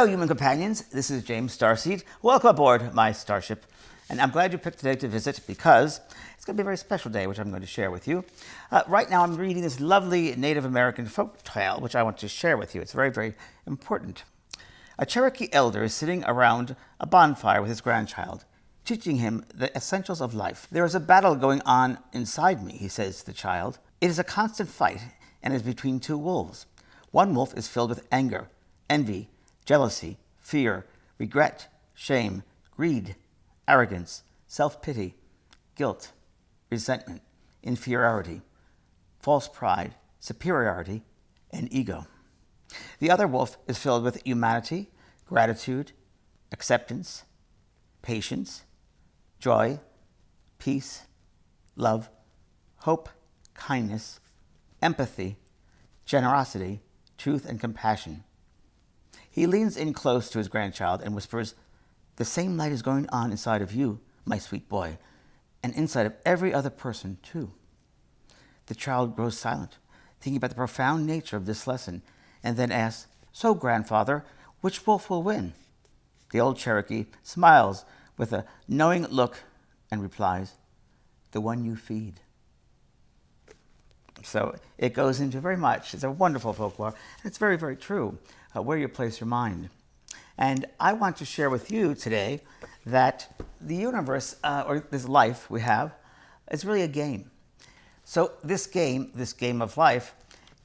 Hello, human companions. This is James Starseed. Welcome aboard my starship. And I'm glad you picked today to visit because it's going to be a very special day, which I'm going to share with you. Right now, I'm reading this lovely Native American folk tale, which I want to share with you. It's very, very important. A Cherokee elder is sitting around a bonfire with his grandchild, teaching him the essentials of life. There is a battle going on inside me, he says to the child. It is a constant fight, and is between two wolves. One wolf is filled with anger, envy, jealousy, fear, regret, shame, greed, arrogance, self-pity, guilt, resentment, inferiority, false pride, superiority, and ego. The other wolf is filled with humanity, gratitude, acceptance, patience, joy, peace, love, hope, kindness, empathy, generosity, truth, and compassion. He leans in close to his grandchild and whispers, "The same light is going on inside of you, my sweet boy, and inside of every other person, too." The child grows silent, thinking about the profound nature of this lesson, and then asks, "So, grandfather, which wolf will win?" The old Cherokee smiles with a knowing look and replies, "The one you feed." So it goes into very much, it's a wonderful folklore, and it's very, very true, where you place your mind. And I want to share with you today that the universe, or this life we have, is really a game. So this game of life,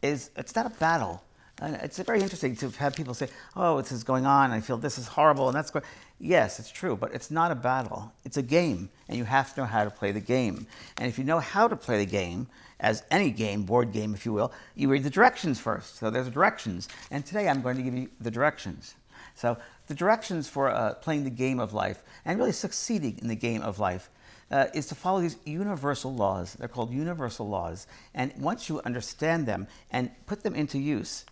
it's not a battle. And it's very interesting to have people say, "Oh, this is going on, I feel this is horrible, and that's going..." Yes, it's true, but it's not a battle. It's a game, and you have to know how to play the game. And if you know how to play the game, as any game, board game, if you will, you read the directions first. So there's the directions, and today I'm going to give you the directions. So the directions for playing the game of life, and really succeeding in the game of life, is to follow these universal laws. They're called universal laws. And once you understand them and put them into use,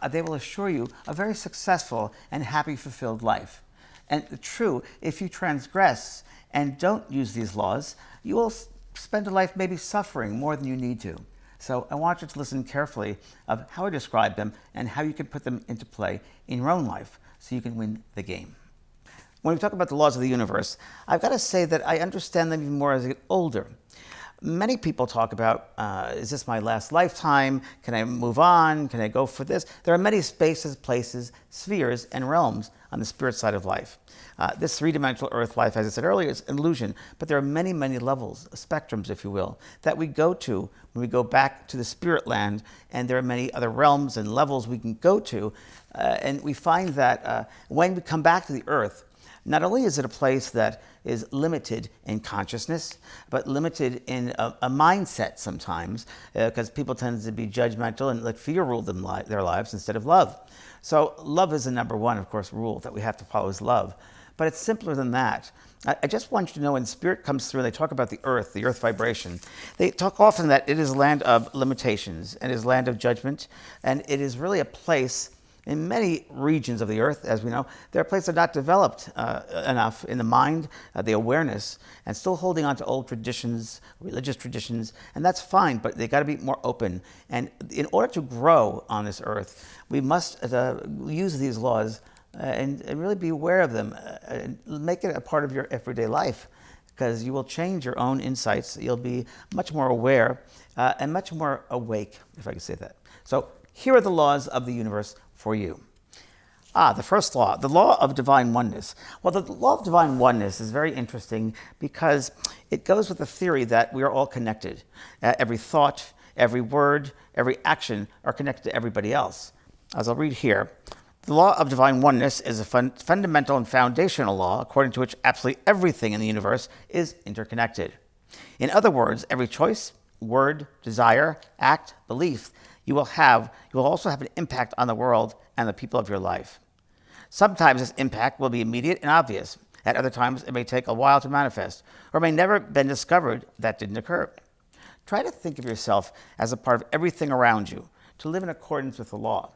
they will assure you a very successful and happy, fulfilled life. And true, if you transgress and don't use these laws, you will spend a life maybe suffering more than you need to. So I want you to listen carefully of how I describe them and how you can put them into play in your own life so you can win the game. When we talk about the laws of the universe, I've got to say that I understand them even more as I get older. Many people talk about, is this my last lifetime? Can I move on? Can I go for this? There are many spaces, places, spheres, and realms on the spirit side of life. This three-dimensional earth life, as I said earlier, is an illusion, but there are many, many levels, spectrums, if you will, that we go to when we go back to the spirit land, and there are many other realms and levels we can go to, and we find that when we come back to the earth, not only is it a place that is limited in consciousness, but limited in a mindset sometimes, because people tend to be judgmental and let fear rule their lives instead of love. So love is the number one, of course, rule that we have to follow is love. But it's simpler than that. I just want you to know when spirit comes through and they talk about the earth vibration, they talk often that it is a land of limitations, and it is a land of judgment, and it is really a place. In many regions of the earth, as we know, there are places that are not developed enough in the mind, the awareness, and still holding on to old traditions, religious traditions, and that's fine, but they got to be more open. And in order to grow on this earth, we must use these laws and really be aware of them, and make it a part of your everyday life, because you will change your own insights. You'll be much more aware and much more awake, if I can say that. So here are the laws of the universe for you. The first law, the law of divine oneness. Well, the law of divine oneness is very interesting because it goes with the theory that we are all connected. Every thought, every word, every action are connected to everybody else. As I'll read here, the law of divine oneness is a fundamental and foundational law according to which absolutely everything in the universe is interconnected. In other words, every choice, word, desire, act, belief you will also have an impact on the world and the people of your life. Sometimes this impact will be immediate and obvious. At other times, it may take a while to manifest, or may never have been discovered that didn't occur. Try to think of yourself as a part of everything around you, to live in accordance with the law.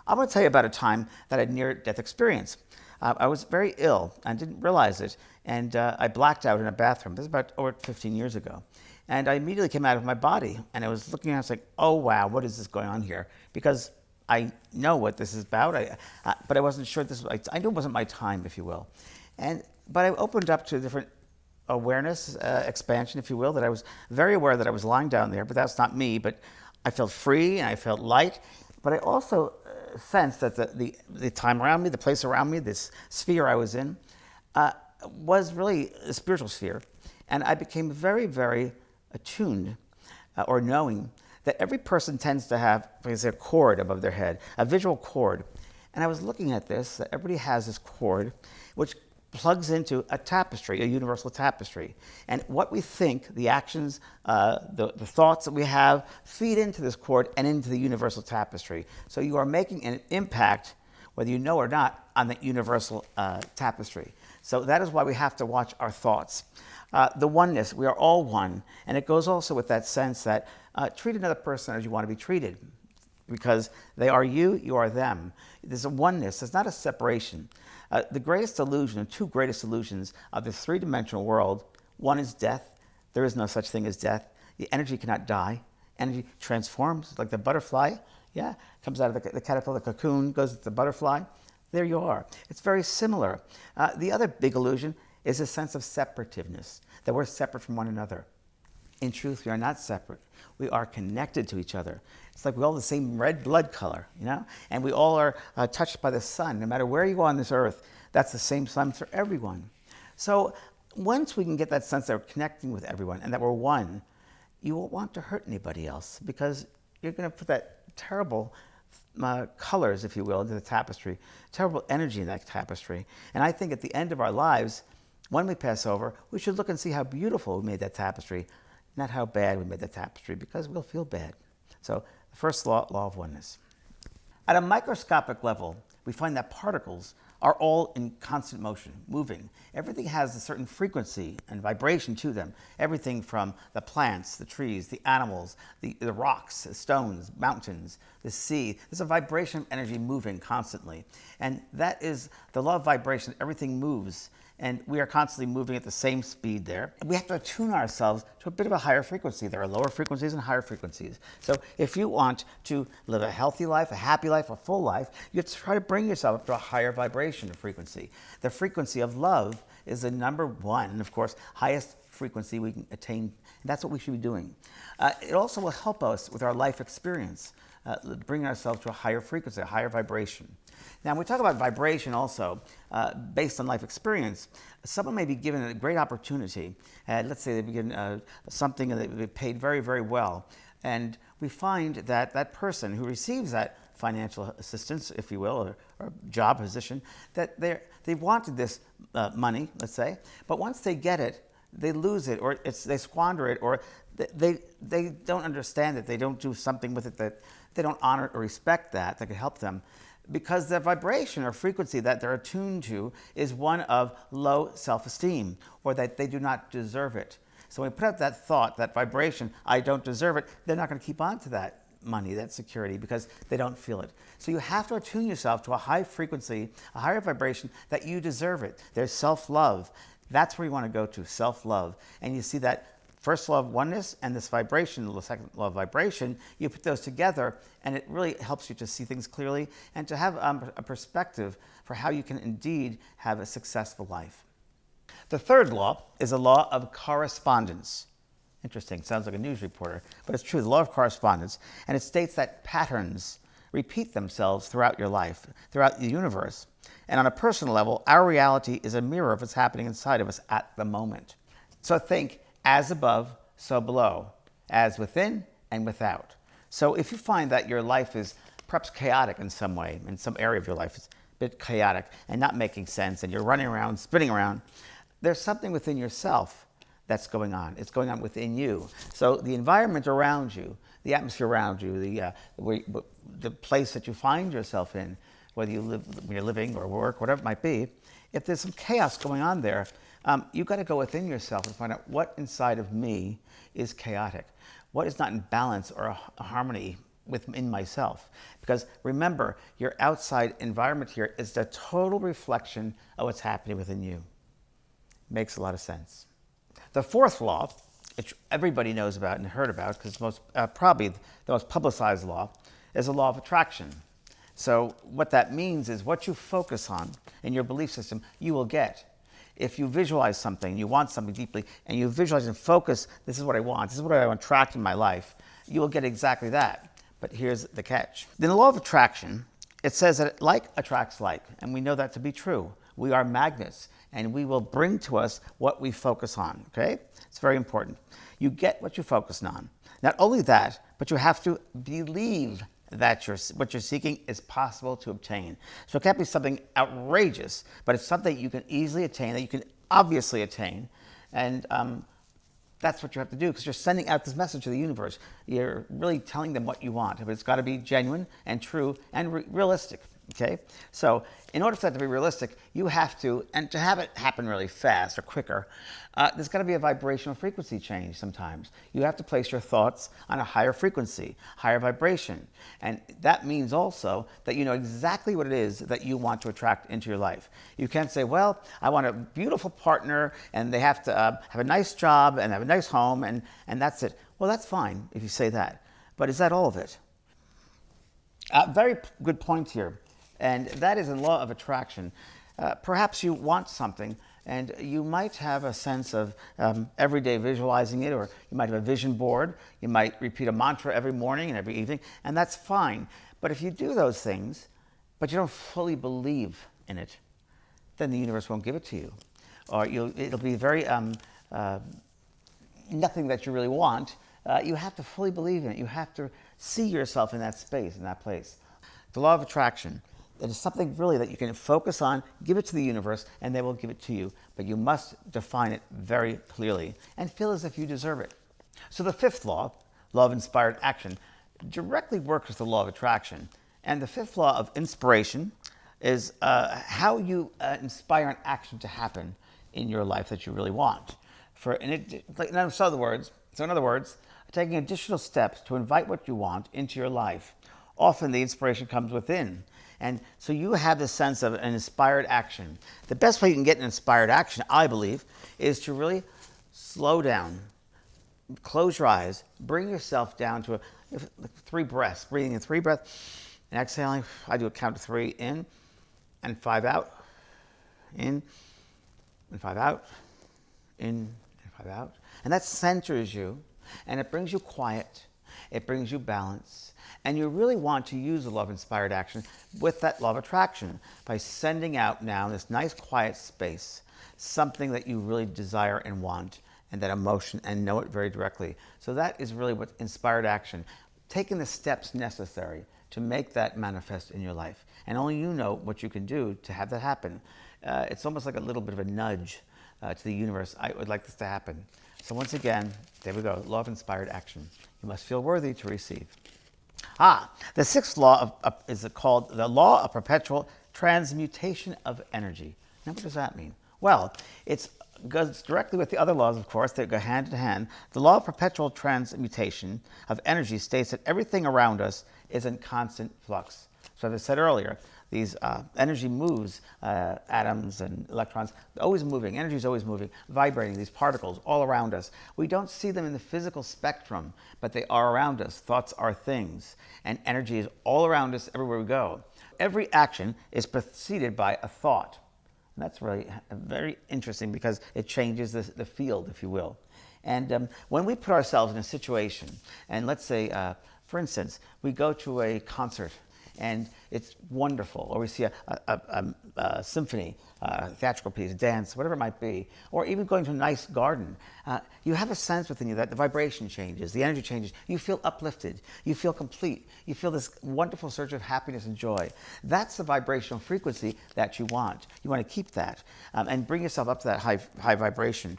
I want to tell you about a time that I had a near-death experience. I was very ill and didn't realize it, and I blacked out in a bathroom. This was about over 15 years ago. And I immediately came out of my body, and I was looking, and I was like, oh wow, what is this going on here? Because I know what this is about, but I wasn't sure this was, I knew it wasn't my time, if you will. But I opened up to a different awareness, expansion, if you will, that I was very aware that I was lying down there, but that's not me, but I felt free and I felt light. But I also sensed that the time around me, the place around me, this sphere I was in, was really a spiritual sphere. And I became very, very attuned or knowing that every person tends to have, like I say, a cord above their head, a visual cord. And I was looking at this, that everybody has this cord, which plugs into a tapestry, a universal tapestry. And what we think, the actions, the thoughts that we have, feed into this cord and into the universal tapestry. So you are making an impact, whether you know or not, on that universal tapestry. So that is why we have to watch our thoughts. The oneness, we are all one. And it goes also with that sense that treat another person as you want to be treated, because they are you, you are them. There's a oneness, there's not a separation. The greatest illusion, the two greatest illusions of this three-dimensional world, one is death. There is no such thing as death. The energy cannot die. Energy transforms, like the butterfly. Yeah, comes out of the caterpillar, the cocoon, goes to the butterfly. There you are. It's very similar. The other big illusion is a sense of separativeness, that we're separate from one another. In truth, we are not separate. We are connected to each other. It's like we all have the same red blood color, you know? And we all are touched by the sun. No matter where you go on this earth, that's the same sun for everyone. So once we can get that sense that we're connecting with everyone and that we're one, you won't want to hurt anybody else, because you're going to put that terrible colors, if you will, into the tapestry, terrible energy in that tapestry. And I think at the end of our lives, when we pass over, we should look and see how beautiful we made that tapestry, not how bad we made the tapestry, because we'll feel bad. So the first law of oneness. At a microscopic level, we find that particles are all in constant motion, moving. Everything has a certain frequency and vibration to them. Everything from the plants, the trees, the animals, the rocks, the stones, mountains, the sea. There's a vibration of energy moving constantly. And that is the law of vibration. Everything moves. And we are constantly moving at the same speed there. We have to attune ourselves to a bit of a higher frequency. There are lower frequencies and higher frequencies. So if you want to live a healthy life, a happy life, a full life, you have to try to bring yourself up to a higher vibration of frequency. The frequency of love is the number one, and of course, highest frequency we can attain. And that's what we should be doing. It also will help us with our life experience, bring ourselves to a higher frequency, a higher vibration. Now, when we talk about vibration also, based on life experience, someone may be given a great opportunity. Let's say they've been given something and they've paid very, very well. And we find that that person who receives that financial assistance, if you will, or job position, that they wanted this money, let's say, but once they get it, they lose it, or they squander it, or they don't understand it. They don't do something with it, that they don't honor or respect that could help them, because the vibration or frequency that they're attuned to is one of low self-esteem, or that they do not deserve it. So when we put out that thought, that vibration, I don't deserve it, they're not going to keep on to that money, that security, because they don't feel it. So you have to attune yourself to a high frequency, a higher vibration, that you deserve it. There's self-love. That's where you want to go to, self-love. And you see that first law of oneness and this vibration, the second law of vibration, you put those together, and it really helps you to see things clearly and to have a perspective for how you can indeed have a successful life. The third law is a law of correspondence. Interesting, sounds like a news reporter, but it's true, the law of correspondence. And it states that patterns repeat themselves throughout your life, throughout the universe. And on a personal level, our reality is a mirror of what's happening inside of us at the moment. So think, as above, so below, as within and without. So if you find that your life is perhaps chaotic in some way, in some area of your life, it's a bit chaotic and not making sense, and you're running around, spinning around, there's something within yourself that's going on. It's going on within you. So the environment around you, the atmosphere around you, the place that you find yourself in, whether you live, when you're living or work, whatever it might be, if there's some chaos going on there, you've got to go within yourself and find out what inside of me is chaotic, what is not in balance or a harmony within myself. Because remember, your outside environment here is the total reflection of what's happening within you. Makes a lot of sense. The fourth law, which everybody knows about and heard about, because most probably the most publicized law, is the law of attraction. So what that means is what you focus on in your belief system, you will get. If you visualize something, you want something deeply, and you visualize and focus, this is what I want, this is what I want to attract in my life, you will get exactly that. But here's the catch. In the law of attraction, it says that like attracts like, and we know that to be true. We are magnets, and we will bring to us what we focus on, okay? It's very important. You get what you focus on. Not only that, but you have to believe that what you're seeking is possible to obtain. So it can't be something outrageous, but it's something you can easily attain, that you can obviously attain. And that's what you have to do, because you're sending out this message to the universe. You're really telling them what you want, but it's got to be genuine and true and realistic. Okay? So in order for that to be realistic, you have to, and to have it happen really fast or quicker, there's got to be a vibrational frequency change sometimes. You have to place your thoughts on a higher frequency, higher vibration. And that means also that you know exactly what it is that you want to attract into your life. You can't say, well, I want a beautiful partner, and they have to have a nice job and have a nice home, and that's it. Well, that's fine if you say that. But is that all of it? Very good point here. And that is in law of attraction. Perhaps you want something, and you might have a sense of every day visualizing it, or you might have a vision board. You might repeat a mantra every morning and every evening, and that's fine. But if you do those things, but you don't fully believe in it, then the universe won't give it to you. Or it'll be very nothing that you really want. You have to fully believe in it. You have to see yourself in that space, in that place. The law of attraction. It is something really that you can focus on, give it to the universe, and they will give it to you. But you must define it very clearly and feel as if you deserve it. So the fifth law of inspired action, directly works with the law of attraction. And the fifth law of inspiration is how you inspire an action to happen in your life that you really want. In other words, taking additional steps to invite what you want into your life. Often the inspiration comes within. And so you have this sense of an inspired action. The best way you can get an inspired action, I believe, is to really slow down, close your eyes, bring yourself down to 3 breaths, breathing in 3 breaths, and exhaling. I do a count to 3 in and 5 out, in and 5 out, in and 5 out. And that centers you, and it brings you quiet, it brings you balance. And you really want to use the law of inspired action with that law of attraction by sending out now in this nice quiet space something that you really desire and want, and that emotion, and know it very directly. So that is really what inspired action, taking the steps necessary to make that manifest in your life. And only you know what you can do to have that happen. It's almost like a little bit of a nudge to the universe. I would like this to happen. So once again, there we go, law of inspired action. You must feel worthy to receive. The sixth law is called the law of perpetual transmutation of energy. Now, what does that mean? Well, it goes directly with the other laws, of course, that go hand in hand. The law of perpetual transmutation of energy states that everything around us is in constant flux. So as I said earlier, these energy moves, atoms and electrons, always moving. Energy is always moving, vibrating, these particles all around us. We don't see them in the physical spectrum, but they are around us. Thoughts are things, and energy is all around us everywhere we go. Every action is preceded by a thought. And that's really very interesting, because it changes the field, if you will. And when we put ourselves in a situation, and let's say, for instance, we go to a concert, and it's wonderful, or we see a symphony, theatrical piece, dance, whatever it might be, or even going to a nice garden, you have a sense within you that the vibration changes, the energy changes, you feel uplifted, you feel complete, you feel this wonderful surge of happiness and joy. That's the vibrational frequency that you want. You want to keep that and bring yourself up to that high vibration.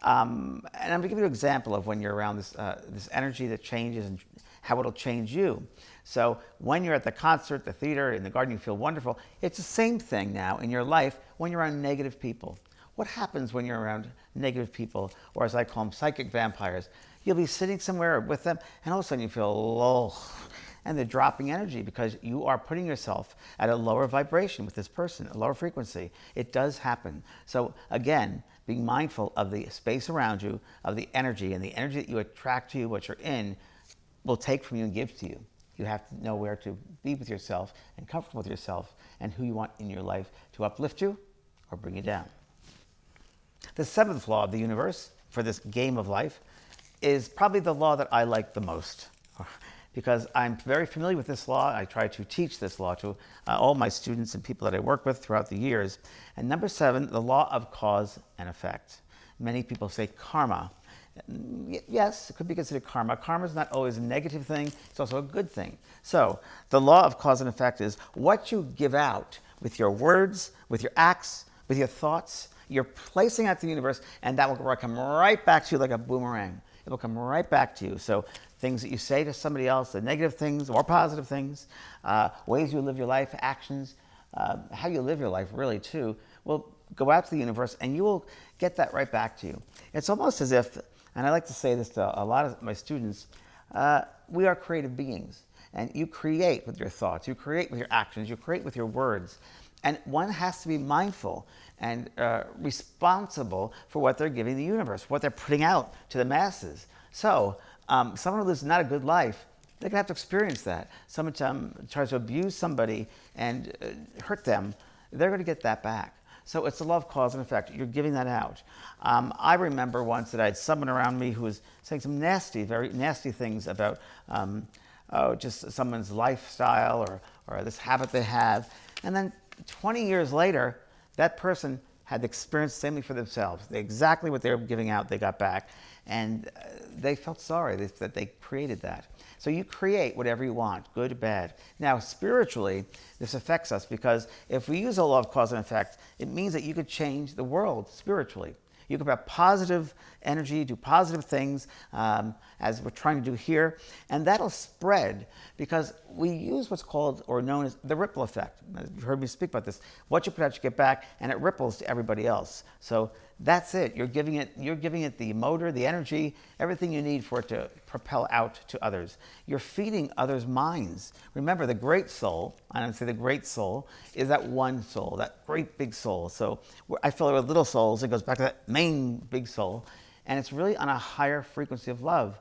And I'm going to give you an example of when you're around this energy that changes and how it'll change you. So when you're at the concert, the theater, in the garden, you feel wonderful. It's the same thing now in your life when you're around negative people. What happens when you're around negative people, or as I call them, psychic vampires? You'll be sitting somewhere with them, and all of a sudden you feel low, and they're dropping energy because you are putting yourself at a lower vibration with this person, a lower frequency. It does happen. So again, being mindful of the space around you, of the energy, and the energy that you attract to you, what you're in, will take from you and give to you. You have to know where to be with yourself and comfortable with yourself and who you want in your life to uplift you or bring you down. The seventh law of the universe for this game of life is probably the law that I like the most, because I'm very familiar with this law. I try to teach this law to all my students and people that I work with throughout the years. And number 7, the law of cause and effect. Many people say karma. Yes, it could be considered karma. Karma is not always a negative thing. It's also a good thing. So the law of cause and effect is what you give out with your words, with your acts, with your thoughts. You're placing out to the universe, and that will come right back to you like a boomerang. It will come right back to you. So things that you say to somebody else, the negative things or positive things, ways you live your life, actions, how you live your life really too, will go out to the universe, and you will get that right back to you. It's almost as if, and I like to say this to a lot of my students, we are creative beings, and you create with your thoughts, you create with your actions, you create with your words, and one has to be mindful and responsible for what they're giving the universe, what they're putting out to the masses. So someone who lives not a good life, they're going to have to experience that. Someone tries to abuse somebody and hurt them, they're going to get that back. So it's the law of cause and effect. You're giving that out. I remember once that I had someone around me who was saying some nasty, very nasty things about just someone's lifestyle or this habit they have. And then 20 years later, that person had experienced the same thing for themselves. Exactly what they were giving out, they got back. And they felt sorry that they created that. So you create whatever you want, good or bad. Now, spiritually, this affects us because if we use the law of cause and effect, it means that you could change the world spiritually. You could have positive energy, do positive things, as we're trying to do here, and that'll spread because we use what's called or known as the ripple effect. You've heard me speak about this. What you put out, you get back, and it ripples to everybody else. So that's it. You're giving it the motor, the energy, everything you need for it to propel out to others. You're feeding others' minds. Remember, the great soul, I don't say the great soul, is that one soul, that great big soul. So I feel like with little souls, it goes back to that main big soul, and it's really on a higher frequency of love.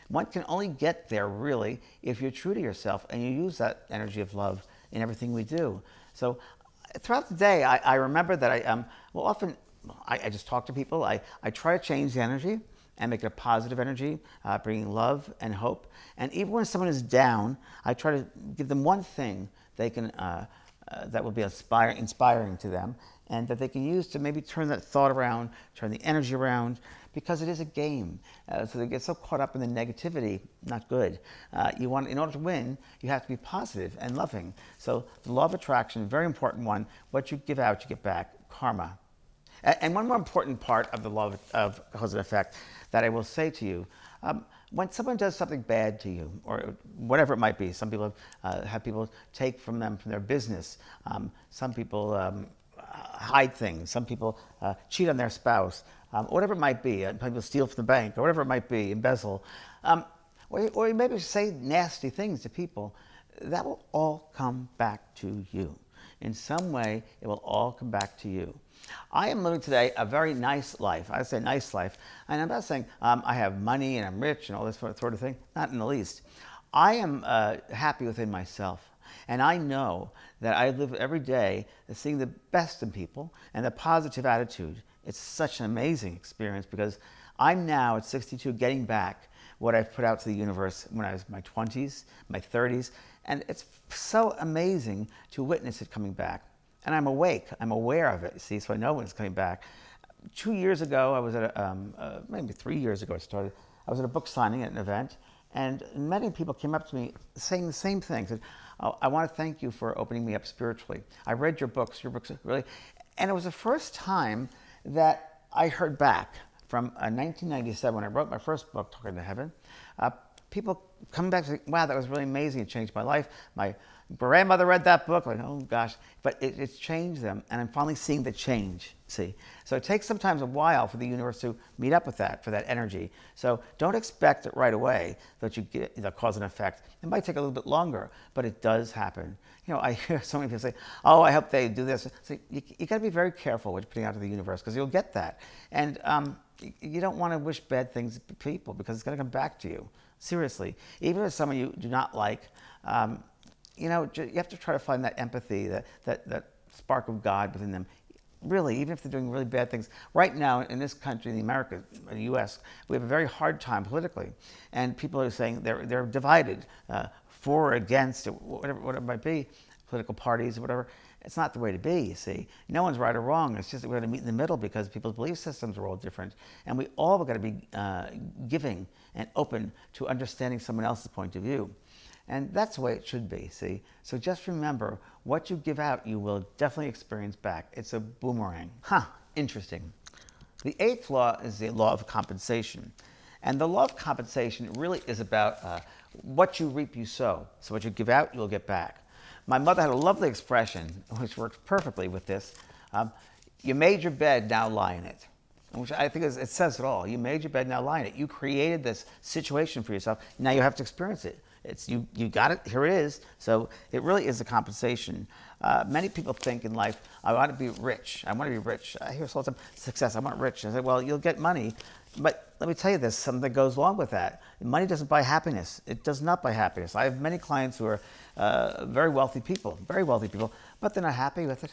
One can only get there, really, if you're true to yourself and you use that energy of love in everything we do. So throughout the day, I remember that often I just talk to people. I try to change the energy and make it a positive energy, bringing love and hope. And even when someone is down, I try to give them one thing they can that will be inspiring to them, and that they can use to maybe turn that thought around, turn the energy around, because it is a game. So they get so caught up in the negativity, not good. In order to win, you have to be positive and loving. So the law of attraction, very important one. What you give out, you get back. Karma. And one more important part of the law of cause and effect that I will say to you, when someone does something bad to you, or whatever it might be, some people have people take from their business. Some people hide things. Some people cheat on their spouse. Whatever it might be. People steal from the bank, or whatever it might be, embezzle. Or maybe say nasty things to people. That will all come back to you. In some way, it will all come back to you. I am living today a very nice life. I say nice life, and I'm not saying I have money and I'm rich and all this sort of thing. Not in the least. I am happy within myself, and I know that I live every day seeing the best in people and the positive attitude. It's such an amazing experience because I'm now at 62 getting back what I've put out to the universe when I was in my 20s, my 30s, and it's so amazing to witness it coming back. And I'm awake, I'm aware of it, you see, so I know when it's coming back. 2 years ago, I was at maybe 3 years ago it started, I was at a book signing at an event, and many people came up to me saying the same thing, said, "Oh, I want to thank you for opening me up spiritually. I read your books are really," and it was the first time that I heard back from 1997 when I wrote my first book, Talking to Heaven. People coming back and saying, "Wow, that was really amazing, it changed my life. My grandmother read that book," like, oh gosh, but it's changed them, and I'm finally seeing the change, see. So it takes sometimes a while for the universe to meet up with that, for that energy. So don't expect it right away that you get the cause and effect. It might take a little bit longer, but it does happen. You know, I hear so many people say, "Oh, I hope they do this." So you got to be very careful what you're putting out to the universe, because you'll get that. And you don't want to wish bad things to people, because it's going to come back to you. Seriously, even if someone you do not like, you know, you have to try to find that empathy, that spark of God within them. Really, even if they're doing really bad things. Right now, in this country, in America, in the U.S., we have a very hard time politically, and people are saying they're divided, for or against, or whatever it might be, political parties or whatever. It's not the way to be, you see. No one's right or wrong. It's just that we're going to meet in the middle because people's belief systems are all different. And we all got to be giving and open to understanding someone else's point of view. And that's the way it should be, see? So just remember, what you give out, you will definitely experience back. It's a boomerang. Interesting. The 8th law is the law of compensation. And the law of compensation really is about what you reap, you sow. So what you give out, you'll get back. My mother had a lovely expression, which works perfectly with this. You made your bed, now lie in it. Which I think it says it all. You made your bed, now lie in it. You created this situation for yourself. Now you have to experience it. It's you got it, here it is. So it really is a compensation. Many people think in life, I want to be rich. I want to be rich. I hear all the time, success, I want rich. I say, well, you'll get money. But let me tell you this, something that goes along with that. Money doesn't buy happiness. It does not buy happiness. I have many clients who are very wealthy people, but they're not happy with it.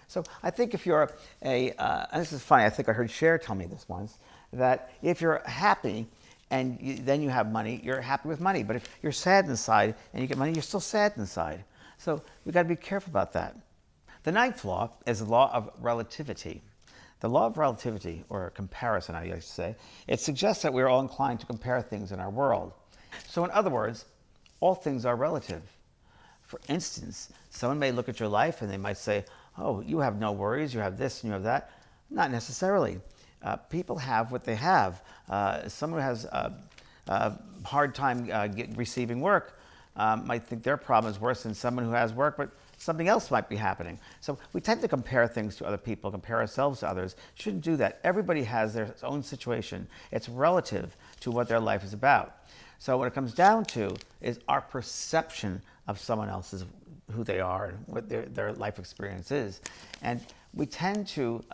So I think if you're and this is funny, I think I heard Cher tell me this once, that if you're happy, and then you have money, you're happy with money. But if you're sad inside and you get money, you're still sad inside. So we've got to be careful about that. The 9th law is the law of relativity. The law of relativity, or comparison, I used to say, it suggests that we're all inclined to compare things in our world. So in other words, all things are relative. For instance, someone may look at your life and they might say, oh, you have no worries, you have this and you have that. Not necessarily. People have what they have. Someone who has a hard time receiving work might think their problem is worse than someone who has work, but something else might be happening. So we tend to compare things to other people, compare ourselves to others. Shouldn't do that. Everybody has their own situation. It's relative to what their life is about. So what it comes down to is our perception of someone else's, who they are and what their life experience is. And we tend to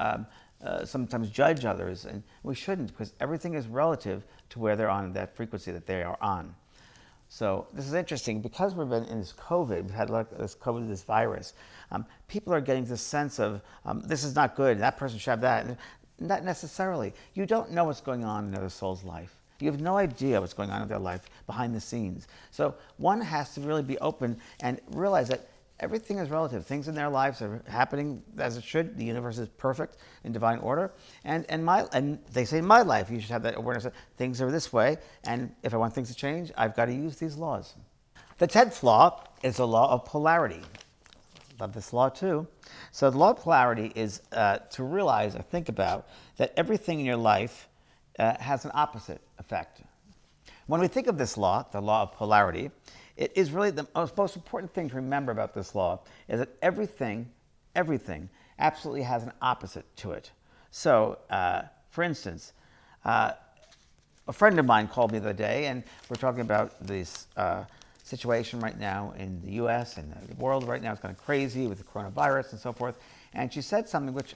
sometimes judge others, and we shouldn't, because everything is relative to where they're on, that frequency that they are on. So this is interesting, because we've been in this COVID, we've had this COVID, this virus, people are getting this sense of, this is not good, that person should have that. And not necessarily. You don't know what's going on in another soul's life. You have no idea what's going on in their life behind the scenes. So one has to really be open and realize that everything is relative. Things in their lives are happening as it should. The universe is perfect in divine order. And they say in my life, you should have that awareness that things are this way. And if I want things to change, I've got to use these laws. The 10th law is the law of polarity. Love this law too. So the law of polarity is to realize or think about that everything in your life has an opposite effect. When we think of this law, the law of polarity, it is really the most important thing to remember about this law is that everything absolutely has an opposite to it. So, for instance, a friend of mine called me the other day, and we're talking about this situation right now in the U.S. and the world right now. It's kind of crazy with the coronavirus and so forth. And she said something which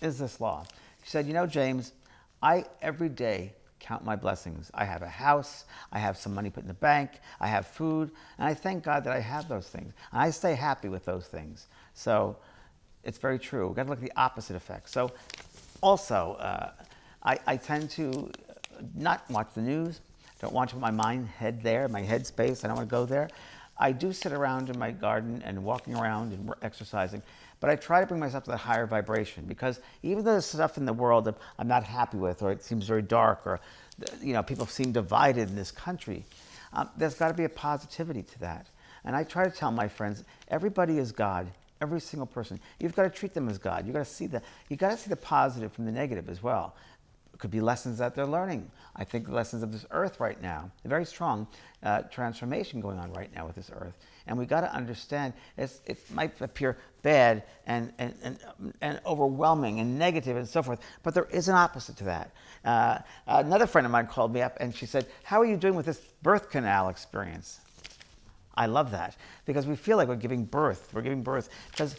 is this law. She said, you know, James, I every day count my blessings. I have a house, I have some money put in the bank, I have food, and I thank God that I have those things. And I stay happy with those things. So it's very true. We've got to look at the opposite effect. So also, I tend to not watch the news. Don't want to put my head there, my head space. I don't want to go there. I do sit around in my garden and walking around and exercising, but I try to bring myself to that higher vibration, because even though there's stuff in the world that I'm not happy with, or it seems very dark, or people seem divided in this country, there's got to be a positivity to that. And I try to tell my friends, everybody is God, every single person. You've got to treat them as God. You've got to see the positive from the negative as well. It could be lessons that they're learning. I think the lessons of this earth right now, a very strong transformation going on right now with this earth. And we've got to understand it might appear bad and overwhelming and negative and so forth, but there is an opposite to that. Another friend of mine called me up and she said, how are you doing with this birth canal experience? I love that, because we feel like we're giving birth. We're giving birth. Because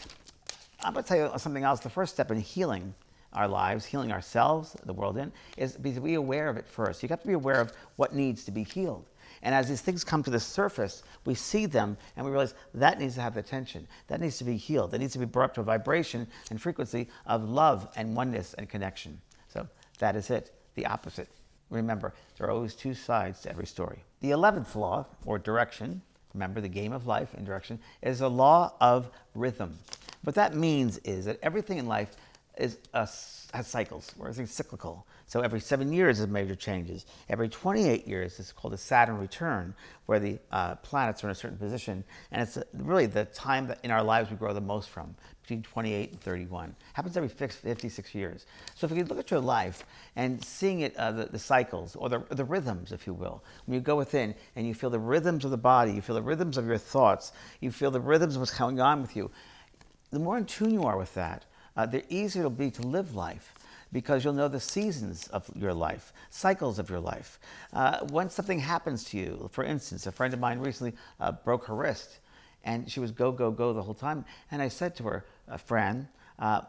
I'm going to tell you something else. The first step in healing our lives, healing ourselves, the world in, is to be aware of it first. You have to be aware of what needs to be healed. And as these things come to the surface, we see them and we realize that needs to have attention. That needs to be healed. That needs to be brought up to a vibration and frequency of love and oneness and connection. So that is it, the opposite. Remember, there are always two sides to every story. The 11th law, or direction, remember the game of life and direction, is a law of rhythm. What that means is that everything in life has cycles, or everything's cyclical. So every 7 years is major changes. Every 28 years is called a Saturn return, where the planets are in a certain position. And it's really the time that in our lives we grow the most from, between 28 and 31. Happens every 56 years. So if you look at your life and seeing it, the cycles, or the rhythms, if you will, when you go within and you feel the rhythms of the body, you feel the rhythms of your thoughts, you feel the rhythms of what's going on with you, the more in tune you are with that, the easier it'll be to live life, because you'll know the seasons of your life, cycles of your life. When something happens to you, for instance, a friend of mine recently broke her wrist, and she was go, go, go the whole time. And I said to her, Fran,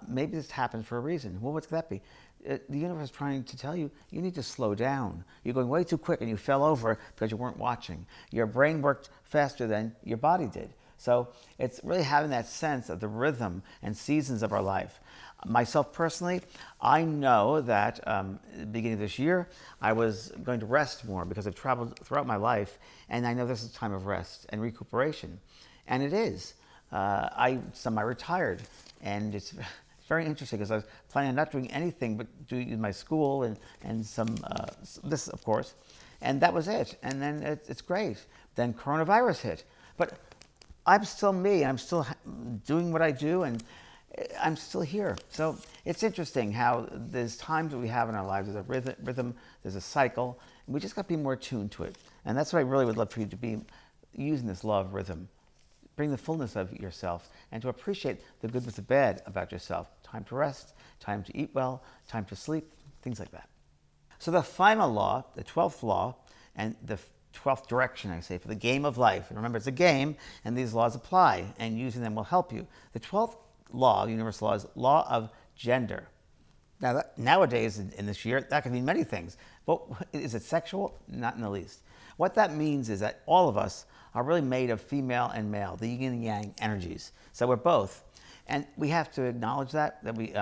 maybe this happened for a reason. Well, what could that be? The universe is trying to tell you, you need to slow down. You're going way too quick and you fell over because you weren't watching. Your brain worked faster than your body did. So it's really having that sense of the rhythm and seasons of our life. Myself personally, I know that at the beginning of this year, I was going to rest more because I've traveled throughout my life, and I know this is a time of rest and recuperation. And it is. I semi-retired, and it's very interesting because I was planning on not doing anything but doing my school and some, this of course, and that was it. And then it's great. Then coronavirus hit. But I'm still me, and I'm still doing what I do, and I'm still here. So it's interesting how there's times that we have in our lives. There's a rhythm, there's a cycle, and we just got to be more attuned to it. And that's what I really would love for you to be using this law of rhythm. Bring the fullness of yourself and to appreciate the good with the bad about yourself. Time to rest, time to eat well, time to sleep, things like that. So the final law, the 12th law, and the 12th direction, I say, for the game of life. And remember, it's a game, and these laws apply, and using them will help you. The 12th law, universal law, is law of gender. Now, nowadays, in this year, that can mean many things. But is it sexual? Not in the least. What that means is that all of us are really made of female and male, the yin and yang energies. So we're both. And we have to acknowledge that we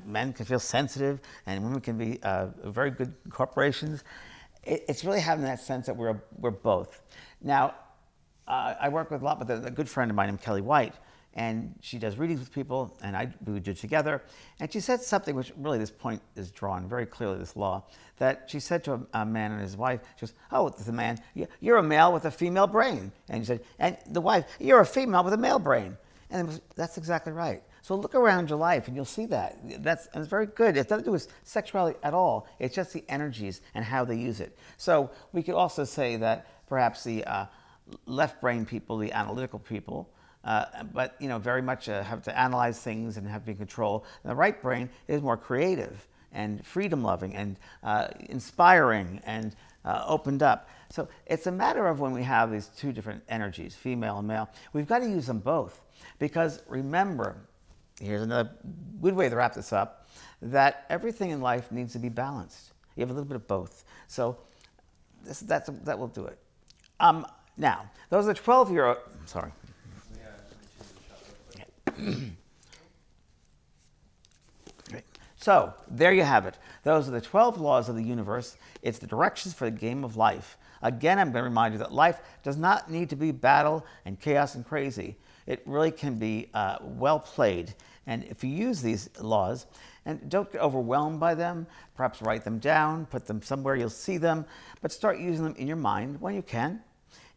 men can feel sensitive, and women can be very good corporations. It's really having that sense that we're both. Now, I work with a lot with a good friend of mine named Kelly White, and she does readings with people, and we would do it together. And she said something which really this point is drawn very clearly, this law, that she said to a man and his wife, she goes, oh, the man, you're a male with a female brain. And she said, and the wife, you're a female with a male brain. And that's exactly right. So look around your life and you'll see that. It's very good. It's nothing to do with sexuality at all. It's just the energies and how they use it. So we could also say that perhaps the left brain people, the analytical people, but very much have to analyze things and have to be in control. And the right brain is more creative and freedom-loving and inspiring and opened up. So it's a matter of when we have these two different energies, female and male, we've got to use them both. Because remember, here's another good way to wrap this up, that everything in life needs to be balanced. You have a little bit of both. So that will do it. Now, those are the 12-year-old, sorry. Okay. So, there you have it. Those are the 12 laws of the universe. It's the directions for the game of life. Again, I'm going to remind you that life does not need to be battle and chaos and crazy. It really can be well played. And if you use these laws, and don't get overwhelmed by them, perhaps write them down, put them somewhere you'll see them, but start using them in your mind when you can.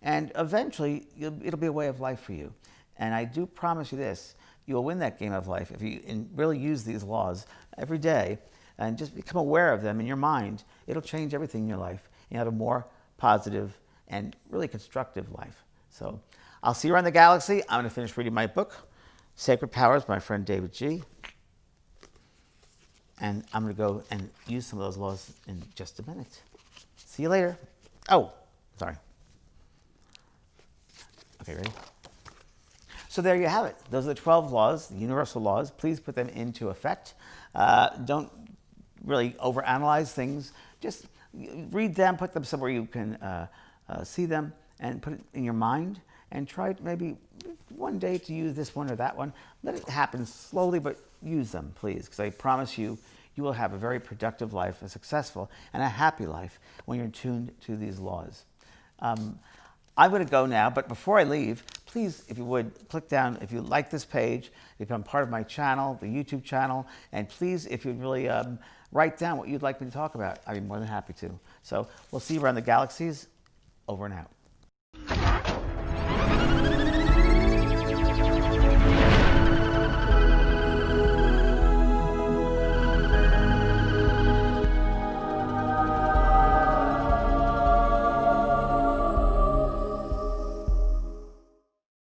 And eventually, it'll be a way of life for you. And I do promise you this, you'll win that game of life if you really use these laws every day and just become aware of them in your mind. It'll change everything in your life. You have a more positive and really constructive life. So I'll see you around the galaxy. I'm going to finish reading my book, Sacred Powers, by my friend David G. And I'm going to go and use some of those laws in just a minute. See you later. Oh, sorry. Okay, ready? So there you have it. Those are the 12 laws, the universal laws. Please put them into effect. Don't really overanalyze things. Just read them, put them somewhere you can see them and put it in your mind and try maybe one day to use this one or that one. Let it happen slowly, but use them, please, because I promise you, you will have a very productive life, a successful and a happy life when you're tuned to these laws. I'm going to go now, but before I leave, please, if you would, click down, if you like this page, become part of my channel, the YouTube channel, and please, if you'd really write down what you'd like me to talk about, I'd be more than happy to. So we'll see you around the galaxies. Over and out.